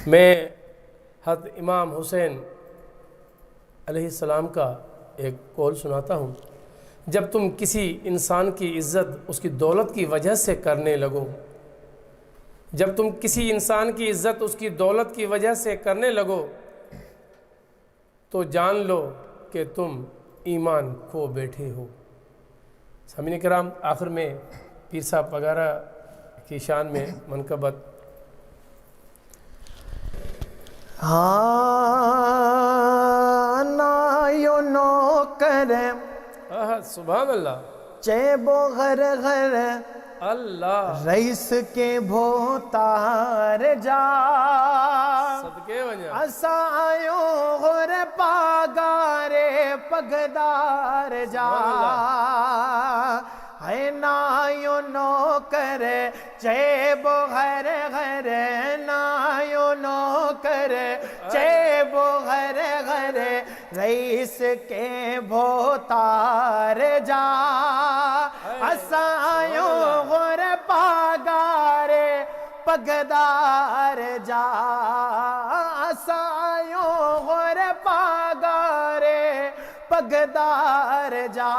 میں حضرت امام حسین علیہ السلام کا ایک قول سناتا ہوں، جب تم کسی انسان کی عزت اس کی دولت کی وجہ سے کرنے لگو، جب تم کسی انسان کی عزت اس کی دولت کی وجہ سے کرنے لگو تو جان لو کہ تم ایمان کھو بیٹھے ہو۔ سامعین کرام، آخر میں پیر صاحب وغیرہ کی شان میں منقبت نایو نو کرم سبحان اللہ چیبو غر غر اللہ رئیس کے بھوتار جا صدقے ونجا اسایو غر پاگارے پگدار جا ہے نایو نو کرے چیبو غر غر نایو نو کرے چیبو غر غر رئیس کے بھوتار جا اسایو غر پاگارے پگدار جا اسایو غر پاگارے پگدار جا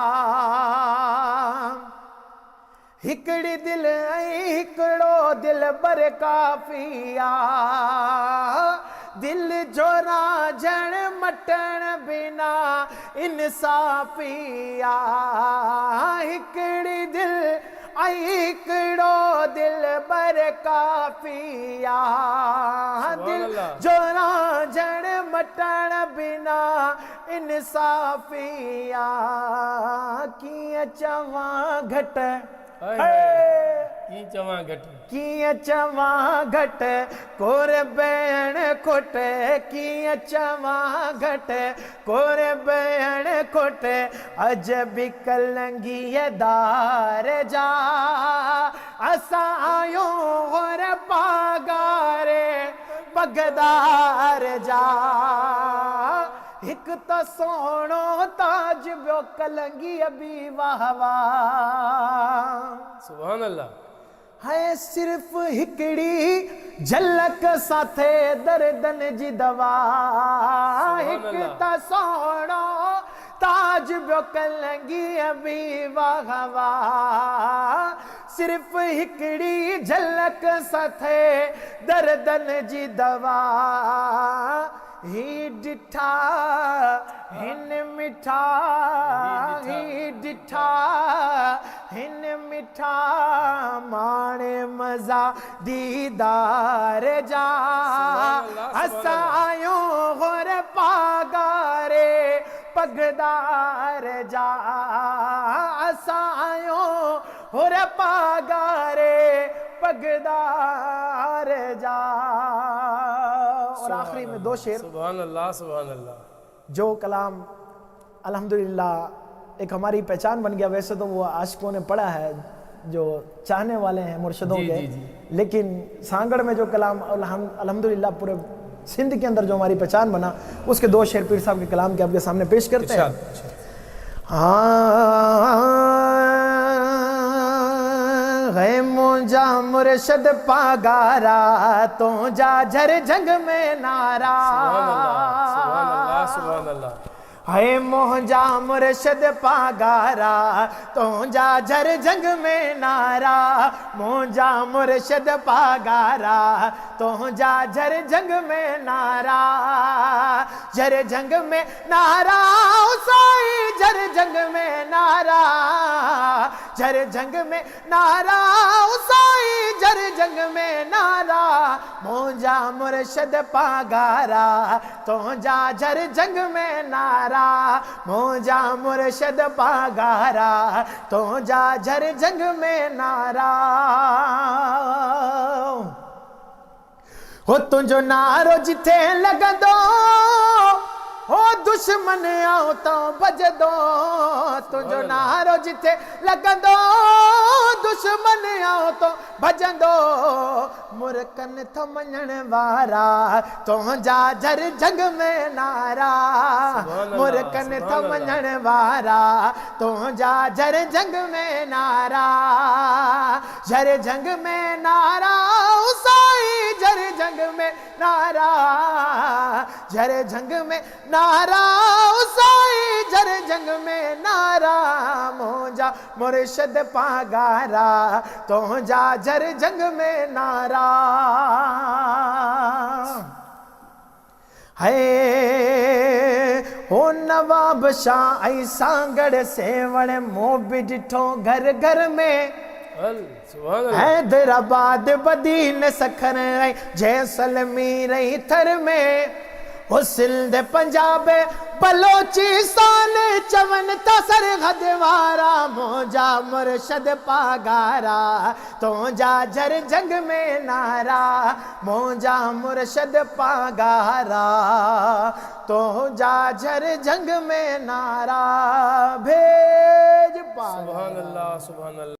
ہکڑی دل ہکڑو دل بر کافیا دل جورا جن مٹن بنا انصافیا ہکڑی دل ہکڑو دل بر کافیا دل جورا جن مٹن بنا انصافیا کیے چواں گھٹ کی چواں گھٹ کیے چواں گھٹ کور بین کھٹ کیے چواں گھٹ کور بین کھٹ عجب کلنگی دار جا اسایو غر پاگارے پگدار جا ایک تا سونو تاج بیو کلنگی ابھی واہ واہ سبحان اللہ ہے صرف ہکڑی جھلک ساتھے دردن جی دوا ایک تا سونو تاج بیو کلنگی ابھی واہ واہ صرف ہکڑی جھلک ساتھے دردن جی دوا ہی ڈٹھا ہن مٹھا ہی ڈٹھا ہن مٹھا مانے مزہ دیدار جا اسایو غر پاگارے پگدار جا اسایو غر پاگارے پگدار جا۔ اور آخری میں دو شعر سبحان اللہ سبحان اللہ جو کلام الحمدللہ ایک ہماری پہچان بن گیا۔ ویسے تو وہ عاشقوں نے پڑھا ہے جو چاہنے والے ہیں مرشدوں کے، لیکن سانگڑ میں جو کلام الحمدللہ پورے سندھ کے اندر جو ہماری پہچان بنا، اس کے دو شعر پیر صاحب کے کلام کے آپ کے سامنے پیش کرتے ہیں۔ ہے مونجا مرشد پاگارا تو جا جھر جنگ میں نارا سبحان اللہ سبحان اللہ ہے مونجا مرشد پاگارا تو جا جھر جنگ میں نارا مونجا مرشد پاگارا تو جا جھر جنگ میں نارا جھر جنگ میں نارا سائی جھر جنگ میں نارا جھر جنگ میں نارا سائی جھر جنگ میں نارا مونجا مرشد پاگارا تو جا جھر جنگ میں نارا مونجا مرشد پاگارا تو جا جھر جنگ میں نارا ہو تنجو نارو جتھے لگ دو ہو دشمن آؤ تو بج دو تجھو نارو جتے لگندو دشمن آؤ تو بجندو مرکن تھمنن وارا تونجا جر جنگ میں نارا مرکن تھمنن وارا تونجا جر جنگ میں نارا جر جنگ میں نارا سائی جر جنگ میں نارا جر جنگ میں نارا سائی جر جنگ میں نارا مونجا مرشد پاگارا تونجا جر جنگ میں نارا ہے ہو نواب شاہ ای سانگڑ سیوڑ موبی ڈٹھو گھر گھر میں سبحان اللہ حیدرآباد بدین سکھر جیسلمیر تھر میں وہ سندھ پنجاب بلوچستان چون تا سرحد وارا مونجا مرشد پاگارا تونجا جر جنگ میں نارا مونجا مرشد پاگارا تونجا جر جنگ میں نارا بھیج پاگارا سبحان اللہ سبحان اللہ